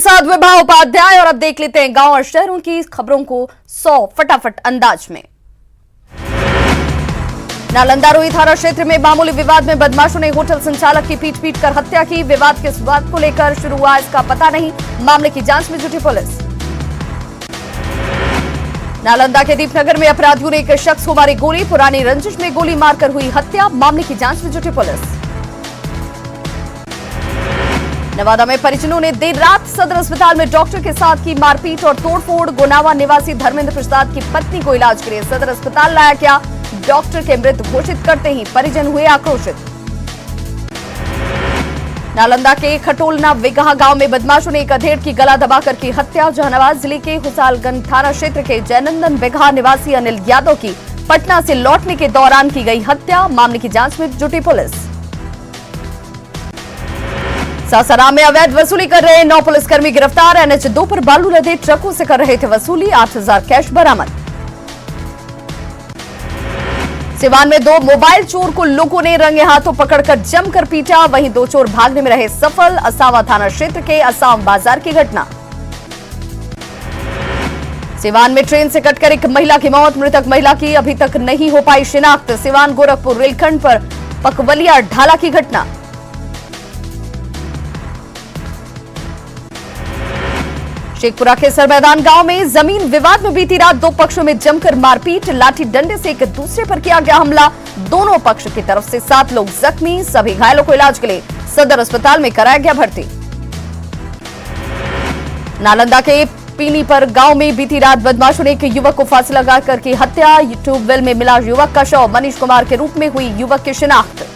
साथ विभा उपाध्याय। और अब देख लेते हैं गांव और शहरों की खबरों को 100 फटाफट अंदाज में। नालंदा रोही थाना क्षेत्र में मामूली विवाद में बदमाशों ने होटल संचालक की पीट कर हत्या की। विवाद किस बात को लेकर शुरू हुआ इसका पता नहीं, मामले की जांच में जुटी पुलिस। नालंदा के दीपनगर में अपराधियों ने एक शख्स को मारी गोली। पुरानी रंजिश में गोली मारकर हुई हत्या, मामले की जांच में जुटी पुलिस। नवादा में परिजनों ने देर रात सदर अस्पताल में डॉक्टर के साथ की मारपीट और तोड़फोड़। गोनावा निवासी धर्मेंद्र प्रसाद की पत्नी को इलाज के लिए सदर अस्पताल लाया गया। डॉक्टर के मृत घोषित करते ही परिजन हुए आक्रोशित। नालंदा के खटोलना विगहा गांव में बदमाशों ने एक अधेड़ की गला दबाकर की हत्या। जहानाबाद जिले के हुसालगंज थाना क्षेत्र के जयनंदन विगहा निवासी अनिल यादव की पटना से लौटने के दौरान की गई हत्या, मामले की जांच में जुटी पुलिस। सासाराम में अवैध वसूली कर रहे 9 पुलिसकर्मी गिरफ्तार। NH 2 पर बालू लदे ट्रकों से कर रहे थे वसूली। 8000 कैश बरामद। सिवान में 2 मोबाइल चोर को लोगों ने रंगे हाथों पकड़कर जमकर पीटा। वहीं 2 चोर भागने में रहे सफल। असावा थाना क्षेत्र के असाम बाजार की घटना। सिवान में ट्रेन से कटकर एक महिला की मौत। मृतक महिला की अभी तक नहीं हो पाई शिनाख्त। सिवान गोरखपुर रेलखंड पर पकवलिया ढाला की घटना। शेखपुरा के सर मैदान गांव में जमीन विवाद में बीती रात 2 पक्षों में जमकर मारपीट। लाठी डंडे से एक दूसरे पर किया गया हमला। दोनों पक्ष की तरफ से 7 लोग जख्मी। सभी घायलों को इलाज के लिए सदर अस्पताल में कराया गया भर्ती। नालंदा के पीनीपर गांव में बीती रात बदमाशों ने एक युवक को फांसी लगाकर की हत्या। ट्यूबवेल में मिला युवक का शव। मनीष कुमार के रूप में हुई युवक की शिनाख्त।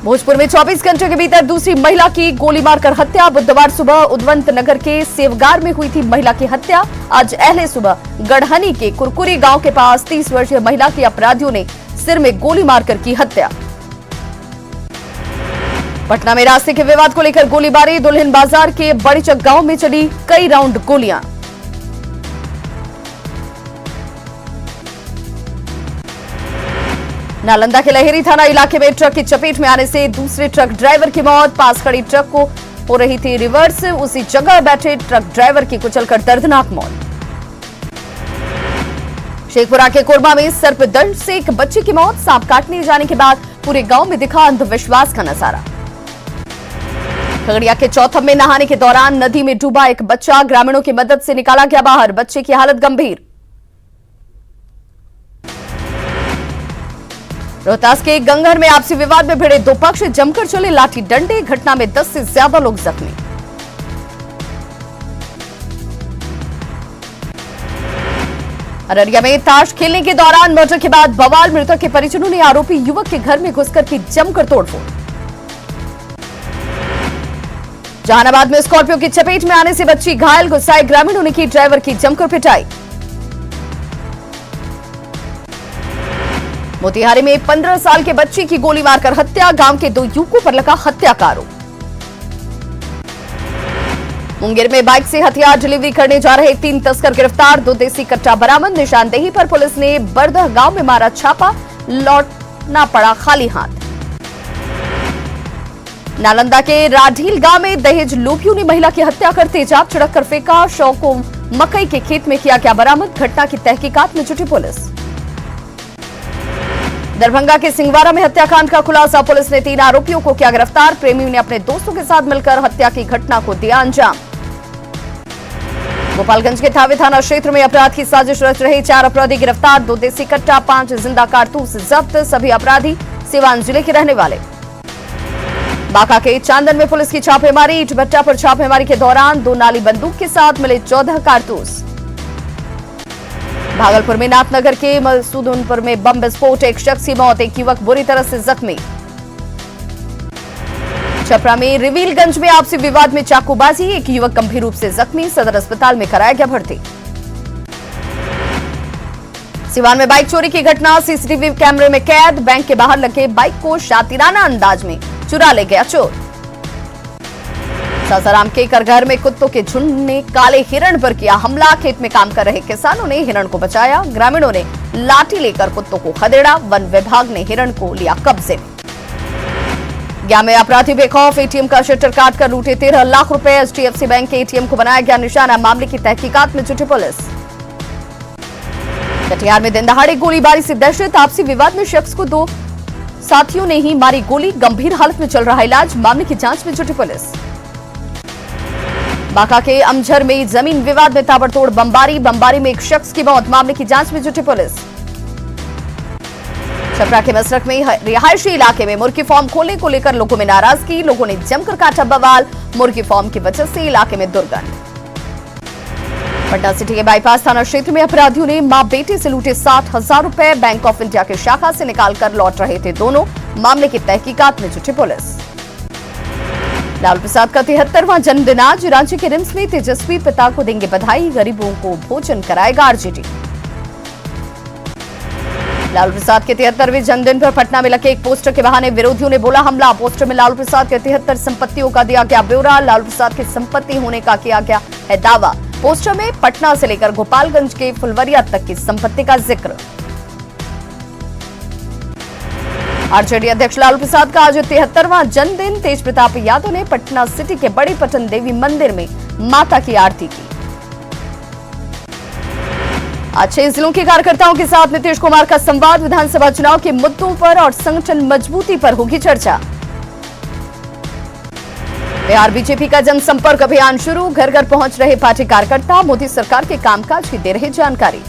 भोजपुर में 24 घंटे के भीतर दूसरी महिला की गोली मारकर हत्या। बुधवार सुबह उद्वंत नगर के सेवगार में हुई थी महिला की हत्या। आज अहले सुबह गढ़हनी के कुरकुरी गांव के पास 30 वर्षीय महिला की अपराधियों ने सिर में गोली मारकर की हत्या। पटना में रास्ते के विवाद को लेकर गोलीबारी। दुल्हिन बाजार के बड़ीचक गांव में चली कई राउंड गोलियां। नालंदा के लहेरी थाना इलाके में ट्रक की चपेट में आने से दूसरे ट्रक ड्राइवर की मौत। पास खड़ी ट्रक को हो रही थी रिवर्स। उसी जगह बैठे ट्रक ड्राइवर की कुचलकर दर्दनाक मौत। शेखपुरा के कोरबा में सर्पदंश से एक बच्चे की मौत। सांप काटने जाने के बाद पूरे गांव में दिखा अंधविश्वास का नजारा। खगड़िया के चौथम में नहाने के दौरान नदी में डूबा एक बच्चा। ग्रामीणों की मदद से निकाला गया बाहर। बच्चे की हालत गंभीर। रोहतास के गंगहर में आपसी विवाद में भिड़े 2 पक्ष। जमकर चले लाठी डंडे। घटना में 10 से ज्यादा लोग जख्मी। अररिया में ताश खेलने के दौरान मर्डर के बाद बवाल। मृतक के परिजनों ने आरोपी युवक के घर में घुसकर की जमकर तोड़फोड़। जहानाबाद में स्कॉर्पियो की चपेट में आने से बच्ची घायल। गुस्साए ग्रामीणों ने की ड्राइवर की जमकर पिटाई। मोतिहारी में 15 साल के बच्चे की गोली मारकर हत्या। गांव के 2 युवकों पर लगा हत्या का आरोप। मुंगेर में बाइक से हथियार डिलीवरी करने जा रहे 3 तस्कर गिरफ्तार। 2 देसी कट्टा बरामद। निशानदेही पर पुलिस ने बरदह गांव में मारा छापा। लौटना पड़ा खाली हाथ। नालंदा के राढील गांव में दहेज लोभियों ने महिला की हत्या कर तेजाब छिड़ककर फेंका। शव को मकई के खेत में किया गया बरामद। घटना की तहकीकात में जुटी पुलिस। दरभंगा के सिंगवारा में हत्याकांड का खुलासा। पुलिस ने 3 आरोपियों को किया गिरफ्तार। प्रेमियों ने अपने दोस्तों के साथ मिलकर हत्या की घटना को दिया अंजाम। गोपालगंज के थावे थाना क्षेत्र में अपराध की साजिश रच रहे 4 अपराधी गिरफ्तार। 2 देसी कट्टा, 5 जिंदा कारतूस जब्त। सभी अपराधी सिवान जिले के रहने वाले। बांका के चांदन में पुलिस की छापेमारी। ईट भट्टा पर छापेमारी के दौरान 2 नाली बंदूक के साथ मिले 14 कारतूस। भागलपुर में नाथनगर के मसूदनपुर में बम विस्फोट। एक शख्स की मौत। एक युवक बुरी तरह से जख्मी। छपरा में रिवीलगंज में आपसी विवाद में चाकूबाजी। एक युवक गंभीर रूप से जख्मी। सदर अस्पताल में कराया गया भर्ती। सिवान में बाइक चोरी की घटना। सीसीटीवी कैमरे में कैद। बैंक के बाहर लगे बाइक को शातिराना अंदाज में चुरा ले गया चोर। सासाराम के करघर में कुत्तों के झुंड ने काले हिरण पर किया हमला। खेत में काम कर रहे किसानों ने हिरण को बचाया। ग्रामीणों ने लाठी लेकर कुत्तों को खदेड़ा। वन विभाग ने हिरण को लिया कब्जे में। बेतिया में अपराधी बेखौफ एटीएम का शटर काटकर लूटे 13 लाख रुपए। एचडीएफसी बैंक के एटीएम को बनाया गया निशाना। मामले की तहकीकात में जुटी पुलिस। कटिहार में दिन दहाड़े गोलीबारी से दहशत। आपसी विवाद में शख्स को 2 साथियों ने ही मारी गोली। गंभीर हालत में चल रहा इलाज। मामले की जांच में जुटी पुलिस। बांका के अमझर में जमीन विवाद में ताबड़तोड़ बमबारी में एक शख्स की मौत। मामले की जांच में जुटी पुलिस। छपरा के मसरख में रिहायशी इलाके में मुर्गी फार्म खोलने को लेकर लोगों में नाराजगी। लोगों ने जमकर काटा बवाल। मुर्गी फार्म की वजह से इलाके में दुर्गंध। पटना सिटी के बाईपास थाना क्षेत्र में अपराधियों ने मां बेटे से लूटे 60,000 रुपए। बैंक ऑफ इंडिया की शाखा से निकालकर लौट रहे थे दोनों। मामले की तहकीकात में जुटी पुलिस। लालू प्रसाद का 73वां जन्मदिन आज। रांची के रिम्स में तेजस्वी पिता को देंगे बधाई। गरीबों को भोजन कराएगा आरजेडी। लालू प्रसाद के 73वें जन्मदिन पर पटना में लगे एक पोस्टर के बहाने विरोधियों ने बोला हमला। पोस्टर में लालू प्रसाद के 73 संपत्तियों का दिया गया ब्यौरा। लालू प्रसाद की संपत्ति होने का किया गया है दावा। पोस्टर में पटना से लेकर गोपालगंज के फुलवरिया तक की संपत्ति का जिक्र। आरजेडी अध्यक्ष लालू प्रसाद का आज 73वां जन्मदिन। तेज प्रताप यादव ने पटना सिटी के बड़ी पटन देवी मंदिर में माता की आरती की। आज 6 जिलों के कार्यकर्ताओं के साथ नीतीश कुमार का संवाद। विधानसभा चुनाव के मुद्दों पर और संगठन मजबूती पर होगी चर्चा। बिहार बीजेपी का जनसंपर्क अभियान शुरू। घर घर पहुंच रहे पार्टी कार्यकर्ता। मोदी सरकार के कामकाज की दे रहे जानकारी।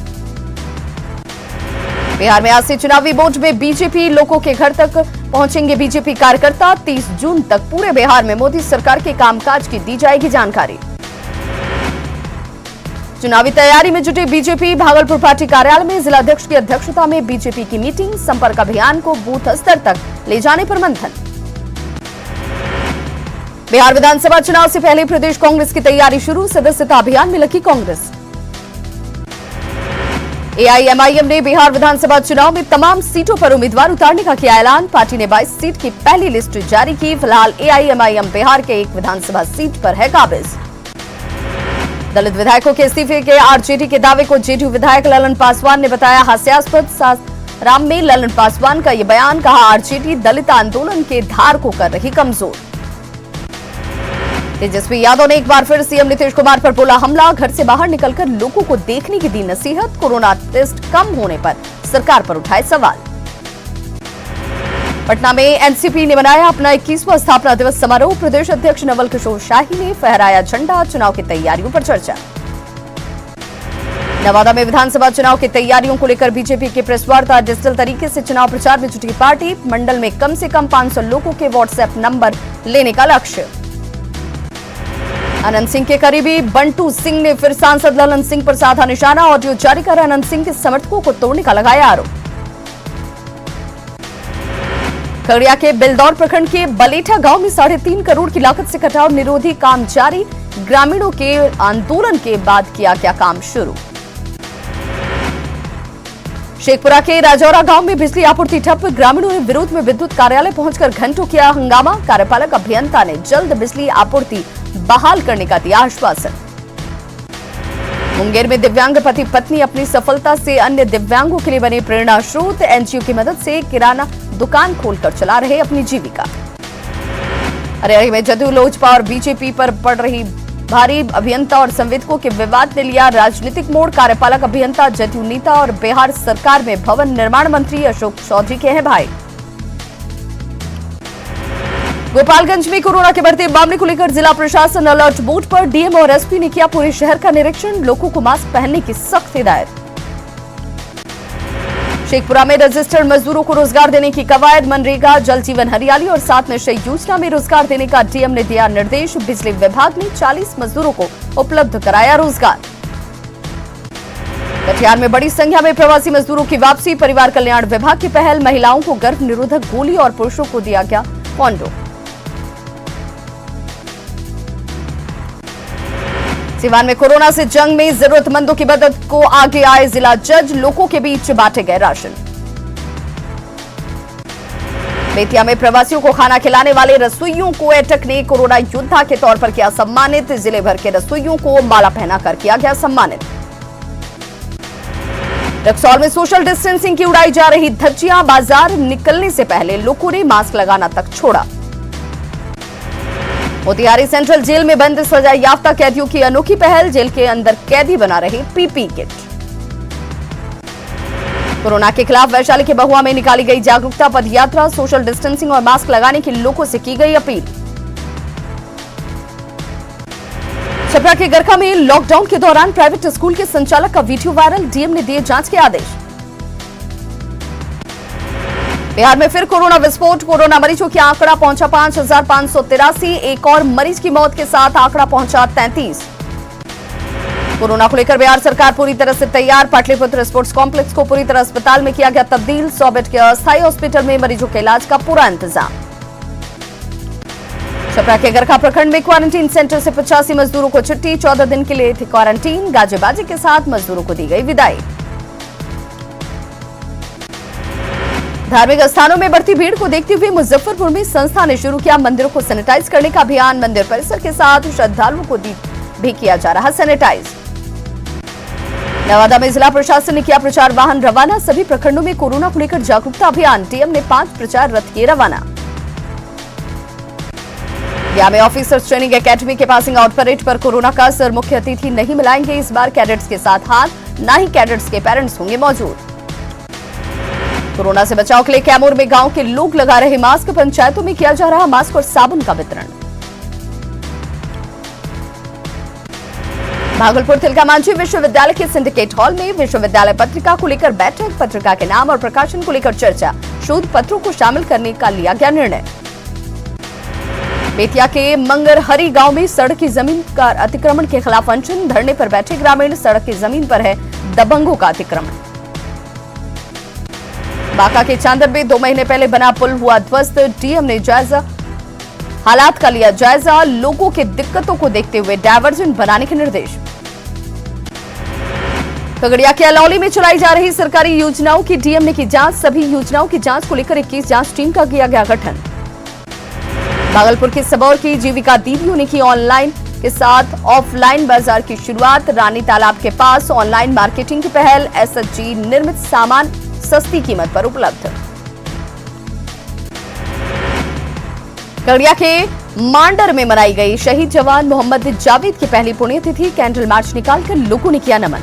बिहार में आज से चुनावी बोर्ड में बीजेपी लोगों के घर तक पहुंचेंगे बीजेपी कार्यकर्ता। 30 जून तक पूरे बिहार में मोदी सरकार के कामकाज की दी जाएगी जानकारी। चुनावी तैयारी में जुटे बीजेपी। भागलपुर पार्टी कार्यालय में जिलाध्यक्ष की अध्यक्षता में बीजेपी की मीटिंग। संपर्क अभियान को बूथ स्तर तक ले जाने पर मंथन। बिहार विधानसभा चुनाव से पहले प्रदेश कांग्रेस की तैयारी शुरू। सदस्यता अभियान में लगी कांग्रेस। एआईएमआईएम ने बिहार विधानसभा चुनाव में तमाम सीटों पर उम्मीदवार उतारने का किया ऐलान। पार्टी ने 22 सीट की पहली लिस्ट जारी की। फिलहाल एआईएमआईएम बिहार के एक विधानसभा सीट पर है काबिज। दलित विधायकों के इस्तीफे के आरजेडी के दावे को जेडीयू विधायक ललन पासवान ने बताया हास्यास्पद। सासाराम में ललन पासवान का यह बयान। कहा आरजेडी दलित आंदोलन के धार को कर रही कमजोर। तेजस्वी यादव ने एक बार फिर सीएम नीतीश कुमार पर बोला हमला। घर से बाहर निकलकर लोगों को देखने की दी नसीहत। कोरोना टेस्ट कम होने पर सरकार पर उठाए सवाल। पटना में एनसीपी ने मनाया अपना 21वां स्थापना दिवस समारोह। प्रदेश अध्यक्ष नवल किशोर शाही ने फहराया झंडा। चुनाव की तैयारियों पर चर्चा। नवादा में विधानसभा चुनाव की तैयारियों को लेकर बीजेपी की प्रेस वार्ता। डिजिटल तरीके से चुनाव प्रचार में जुटी पार्टी। मंडल में कम से कम 500 लोगों के व्हाट्सएप नंबर लेने का लक्ष्य। अनंत सिंह के करीबी बंटू सिंह ने फिर सांसद ललन सिंह पर साधा निशाना। ऑडियो जारी कर अनंत सिंह के समर्थकों को तोड़ने का लगाया आरोप। खगड़िया के बिलदौर प्रखंड के बलेठा गांव में 3.5 करोड़ की लागत से कटाव निरोधी काम जारी। ग्रामीणों के आंदोलन के बाद किया गया काम शुरू। शेखपुरा के राजौरा गांव में बिजली आपूर्ति ठप। ग्रामीणों ने विरोध में विद्युत कार्यालय पहुंचकर घंटों किया हंगामा। कार्यपालक अभियंता ने जल्द बिजली आपूर्ति बहाल करने का दिया आश्वासन। मुंगेर में दिव्यांग पति पत्नी अपनी सफलता से अन्य दिव्यांगों के लिए बने प्रेरणा स्रोत। एनजीओ की मदद से किराना दुकान खोलकर चला रहे अपनी जीविका। हरियाणा में जदयू लोजपा और बीजेपी पर पड़ रही भारी। अभियंता और संवेदकों के विवाद ने लिया राजनीतिक मोड़। कार्यपालक अभियंता जदयू नेता और बिहार सरकार में भवन निर्माण मंत्री अशोक चौधरी के हैं भाई। गोपालगंज में कोरोना के बढ़ते मामले को लेकर जिला प्रशासन अलर्ट मोड पर। डीएम और एसपी ने किया पूरे शहर का निरीक्षण। लोगों को मास्क पहनने की सख्त हिदायत। शेखपुरा में रजिस्टर्ड मजदूरों को रोजगार देने की कवायद। मनरेगा, जल जीवन हरियाली और 7 निश्चय योजना में रोजगार देने का डीएम ने दिया निर्देश। बिजली विभाग ने 40 मजदूरों को उपलब्ध कराया रोजगार। कटिहार में बड़ी संख्या में प्रवासी मजदूरों की वापसी। परिवार कल्याण विभाग की पहल। महिलाओं को गर्भ निरोधक गोली और पुरुषों को दिया गया कॉन्डोम। सिवान में कोरोना से जंग में जरूरतमंदों की मदद को आगे आए जिला जज। लोगों के बीच बांटे गए राशन। बेतिया में प्रवासियों को खाना खिलाने वाले रसोइयों को एटक ने कोरोना योद्धा के तौर पर किया सम्मानित। जिले भर के रसोइयों को माला पहनाकर किया गया सम्मानित। रक्सौल में सोशल डिस्टेंसिंग की उड़ाई जा रही धज्जियां। बाजार निकलने से पहले लोगों ने मास्क लगाना तक छोड़ा। मोतिहारी सेंट्रल जेल में बंद सजा याफ्ता कैदियों की अनोखी पहल, जेल के अंदर कैदी बना रहे पीपी किट। कोरोना के खिलाफ वैशाली के बहुआ में निकाली गई जागरूकता पद यात्रा, सोशल डिस्टेंसिंग और मास्क लगाने की लोगों से की गई अपील। छपरा के गरखा में लॉकडाउन के दौरान प्राइवेट स्कूल के संचालक का वीडियो वायरल, डीएम ने दिए जांच के आदेश। बिहार में फिर कोरोना विस्फोट, कोरोना मरीजों की आंकड़ा पहुंचा 5,583, एक और मरीज की मौत के साथ आंकड़ा पहुंचा 33। कोरोना को लेकर बिहार सरकार पूरी तरह से तैयार, पाटलिपुत्र स्पोर्ट्स कॉम्प्लेक्स को पूरी तरह अस्पताल में किया गया तब्दील, 100 बेड के अस्थायी हॉस्पिटल में मरीजों के इलाज का पूरा इंतजाम। छपरा के गरखा प्रखंड में क्वारंटीन सेंटर से 85 मजदूरों को छुट्टी, 14 दिन के लिए थे क्वारंटीन, गाजेबाजी के साथ मजदूरों को दी गई विदाई। धार्मिक स्थानों में बढ़ती भीड़ को देखते हुए मुजफ्फरपुर में संस्था ने शुरू किया मंदिरों को सैनिटाइज करने का अभियान, मंदिर परिसर के साथ श्रद्धालुओं को भी किया जा रहा सैनिटाइज। नवादा में जिला प्रशासन ने किया प्रचार वाहन रवाना, सभी प्रखंडों में कोरोना को लेकर जागरूकता अभियान, डीएम ने 5 प्रचार रथ किए रवाना। गया में ऑफिसर्स ट्रेनिंग एकेडमी के पासिंग आउट परेड पर कोरोना का असर, मुख्य अतिथि नहीं मिलाएंगे इस बार कैडेट्स के साथ हाथ, न ही कैडेट्स के पेरेंट्स होंगे मौजूद। कोरोना से बचाव के लिए कैमूर में गांव के लोग लगा रहे मास्क, पंचायतों में किया जा रहा मास्क और साबुन का वितरण। भागलपुर तिलका मांझी विश्वविद्यालय के सिंडिकेट हॉल में विश्वविद्यालय पत्रिका को लेकर बैठक, पत्रिका के नाम और प्रकाशन को लेकर चर्चा, शोध पत्रों को शामिल करने का लिया गया निर्णय। बेतिया के मंगरहरी गांव में सड़क की जमीन का अतिक्रमण के खिलाफ अनशन, धरने पर बैठे ग्रामीण, सड़क की जमीन पर है दबंगों का अतिक्रमण। बांका के चांदर में 2 महीने पहले बना पुल हुआ ध्वस्त, डीएम ने हालात का लिया जायजा, लोगों की दिक्कतों को देखते हुए डायवर्जन बनाने के निर्देश। खगड़िया के अलौली में चलाई जा रही सरकारी योजनाओं की डीएम ने की जांच, सभी योजनाओं की जांच को लेकर 21 जांच टीम का किया गया गठन। भागलपुर के सबौर की जीविका दीदियों ने की ऑनलाइन के साथ ऑफलाइन बाजार की शुरुआत, रानी तालाब के पास ऑनलाइन मार्केटिंग की पहल, एसएचजी निर्मित सामान सस्ती कीमत पर उपलब्ध। खगड़िया के मांडर में मनाई गई शहीद जवान मोहम्मद जावेद की पहली पुण्यतिथि, कैंडल मार्च निकालकर लोगों ने किया नमन।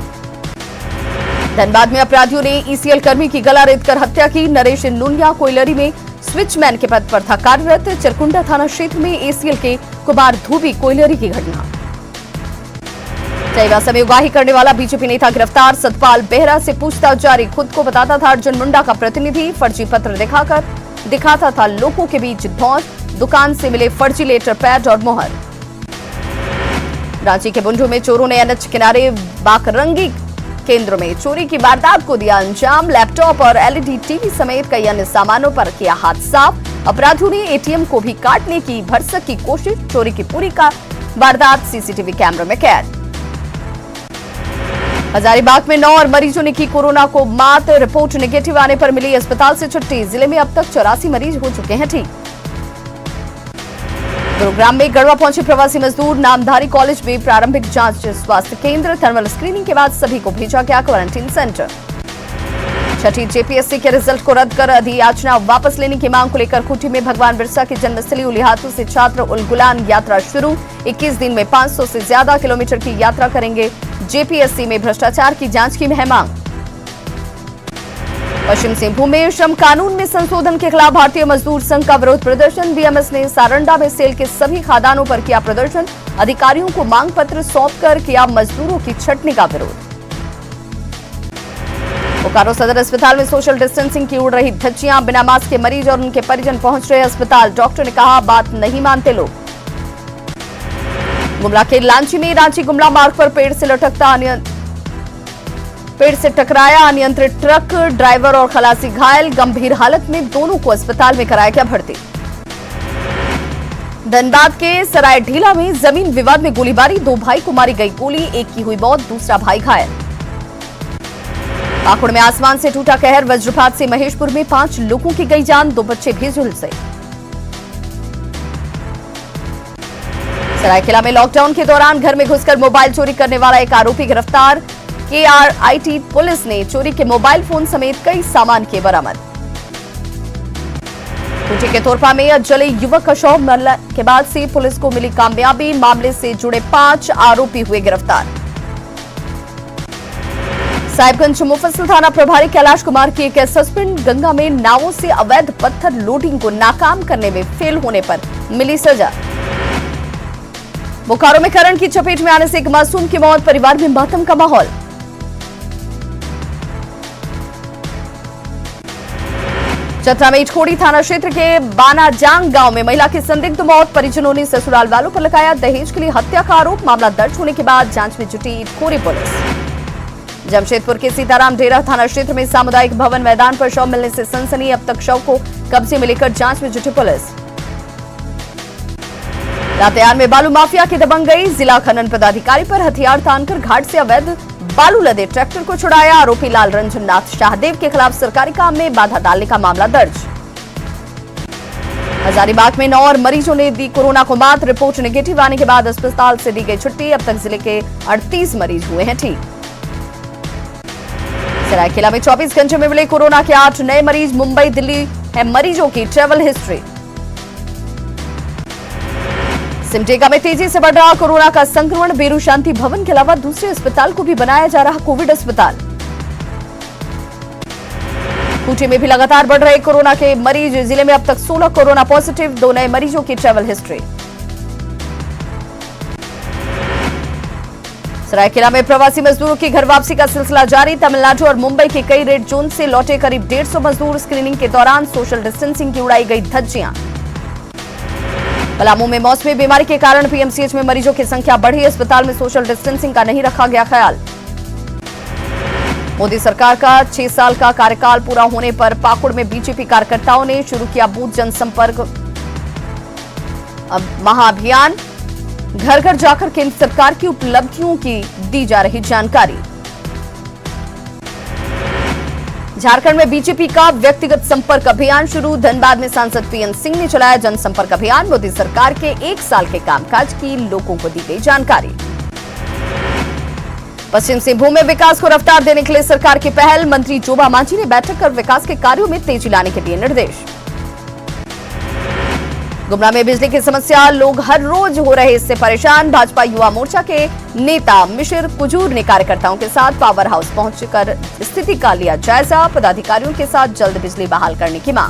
धनबाद में अपराधियों ने ईसीएल कर्मी की गला रेतकर हत्या की, नरेश नूनिया कोयलरी में स्विचमैन के पद पर था कार्यरत, चरकुंडा थाना क्षेत्र में एसीएल के कुमार धोबी कोयलरी की घटना। चाईबासा में उगाही करने वाला बीजेपी नेता गिरफ्तार, सतपाल बेहरा से पूछताछ जारी, खुद को बताता था अर्जुन मुंडा का प्रतिनिधि, फर्जी पत्र दिखाता था लोगों के बीच धौंस, दुकान से मिले फर्जी लेटर पैड और मोहर। रांची के बुंडू में चोरों ने एनएच किनारे बाकरंगी केंद्र में चोरी की वारदात को दिया अंजाम, लैपटॉप और एलईडी टीवी समेत कई अन्य सामानों पर किया हाथ साफ, अपराधियों ने एटीएम को भी काटने की भरसक की कोशिश, चोरी की पूरी का वारदात सीसीटीवी कैमरे में कैद। हजारीबाग में 9 और मरीजों ने की कोरोना को मात, रिपोर्ट नेगेटिव आने पर मिली अस्पताल से छुट्टी, जिले में अब तक 84 मरीज हो चुके हैं ठीक। गुरुग्राम में गढ़वा पहुंचे प्रवासी मजदूर, नामधारी कॉलेज में प्रारंभिक जांच स्वास्थ्य केंद्र, थर्मल स्क्रीनिंग के बाद सभी को भेजा गया क्वारंटीन सेंटर। छठी जेपीएससी के रिजल्ट को रद्द कर अधियाचना वापस लेने की मांग को लेकर खूंटी में भगवान बिरसा की जन्मस्थली उलिहातू से छात्र उलगुलान यात्रा शुरू, 21 दिन में 500 से ज्यादा किलोमीटर की यात्रा करेंगे, जेपीएससी में भ्रष्टाचार की जांच की है मांग। पश्चिम सिंहभूम में श्रम कानून में संशोधन के खिलाफ भारतीय मजदूर संघ का विरोध प्रदर्शन, बीएमएस ने सारंडा में सेल के सभी खादानों पर किया प्रदर्शन, अधिकारियों को मांग पत्र सौंपकर किया मजदूरों की छटनी का विरोध। बोकारो सदर अस्पताल में सोशल डिस्टेंसिंग की उड़ रही धज्जियां, बिना मास्क के मरीज और उनके परिजन पहुंच रहे अस्पताल, डॉक्टर ने कहा बात नहीं मानते लोग। गुमला के लांची में रांची गुमला मार्ग पर पेड़ से टकराया अनियंत्रित ट्रक, ड्राइवर और खलासी घायल, गंभीर हालत में दोनों को अस्पताल में कराया गया भर्ती। धनबाद के सराय ढीला में जमीन विवाद में गोलीबारी, 2 भाई को मारी गई गोली, एक की हुई मौत, दूसरा भाई घायल। पाकुड़ में आसमान से टूटा कहर, वज्रपात से महेशपुर में 5 लोगों की गई जान, 2 बच्चे भी झुलसे। सरायकेला में लॉकडाउन के दौरान घर में घुसकर मोबाइल चोरी करने वाला एक आरोपी गिरफ्तार, केआरआईटी पुलिस ने चोरी के मोबाइल फोन समेत कई सामान किए बरामद। खूंटी के तोरपा में जले युवक का शव मिलने के बाद से पुलिस को मिली कामयाबी। मामले से जुड़े 5 आरोपी हुए गिरफ्तार। साहिबगंज मुफस्सिल थाना प्रभारी कैलाश कुमार की एक सस्पेंड गंगा में नावों से अवैध पत्थर लोडिंग को नाकाम करने में फेल होने पर मिली सजा। बोकारो में करंट की चपेट में आने से एक मासूम की मौत, परिवार में मातम का माहौल। चतरा में इटखोड़ी थाना क्षेत्र के बानाजांग गांव में महिला की संदिग्ध मौत, परिजनों ने ससुराल वालों पर लगाया दहेज के लिए हत्या का आरोप। मामला दर्ज होने के बाद जांच में जुटी इटखोड़ी पुलिस। जमशेदपुर के सीताराम डेरा थाना क्षेत्र में सामुदायिक भवन मैदान पर शव मिलने से सनसनी, अब तक शव को कब्जे में लेकर जांच में जुटी पुलिस। लातेहार में बालू माफिया की दबंग गई, जिला खनन पदाधिकारी पर हथियार तानकर घाट से अवैध बालू लदे ट्रैक्टर को छुड़ाया। आरोपी लाल रंजन नाथ शाहदेव के खिलाफ सरकारी काम में बाधा डालने का मामला दर्ज। हजारीबाग में 9 और मरीजों ने दी कोरोना को मात, रिपोर्ट नेगेटिव आने के बाद अस्पताल से दी गई छुट्टी। अब तक जिले के 38 मरीज हुए हैं ठीक। सरायकेला में 24 घंटे में मिले कोरोना के 8 नए मरीज, मुंबई दिल्ली है मरीजों की ट्रेवल हिस्ट्री। सिमडेगा में तेजी से बढ़ रहा कोरोना का संक्रमण, बेरू शांति भवन के अलावा दूसरे अस्पताल को भी बनाया जा रहा कोविड अस्पताल। खूंटी में भी लगातार बढ़ रहे कोरोना के मरीज, जिले में अब तक 16 कोरोना पॉजिटिव, 2 नए मरीजों की ट्रैवल हिस्ट्री। सरायकेला में प्रवासी मजदूरों की घर वापसी का सिलसिला जारी। तमिलनाडु और मुंबई के कई रेड जोन से लौटे करीब 150 मजदूर, स्क्रीनिंग के दौरान सोशल डिस्टेंसिंग की उड़ाई गई धज्जियां। पलामू में मौसमी बीमारी के कारण पीएमसीएच में मरीजों की संख्या बढ़ी, अस्पताल में सोशल डिस्टेंसिंग का नहीं रखा गया ख्याल। मोदी सरकार का 6 साल का कार्यकाल पूरा होने पर पाकुड़ में बीजेपी कार्यकर्ताओं ने शुरू किया बूथ जनसंपर्क महाअभियान। घर घर जाकर केंद्र सरकार की उपलब्धियों की दी जा रही जानकारी। झारखंड में बीजेपी का व्यक्तिगत संपर्क अभियान शुरू, धनबाद में सांसद पीएन सिंह ने चलाया जनसंपर्क अभियान। मोदी सरकार के 1 साल के कामकाज की लोगों को दी गई जानकारी। पश्चिम सिंहभूम में विकास को रफ्तार देने के लिए सरकार की पहल, मंत्री जोबा मांझी ने बैठक कर विकास के कार्यों में तेजी लाने के दिए निर्देश। गुमला में बिजली की समस्या, लोग हर रोज हो रहे इससे परेशान। भाजपा युवा मोर्चा के नेता मिशिर कुजूर ने कार्यकर्ताओं के साथ पावर हाउस पहुंचकर स्थिति का लिया जायजा, पदाधिकारियों के साथ जल्द बिजली बहाल करने की मांग।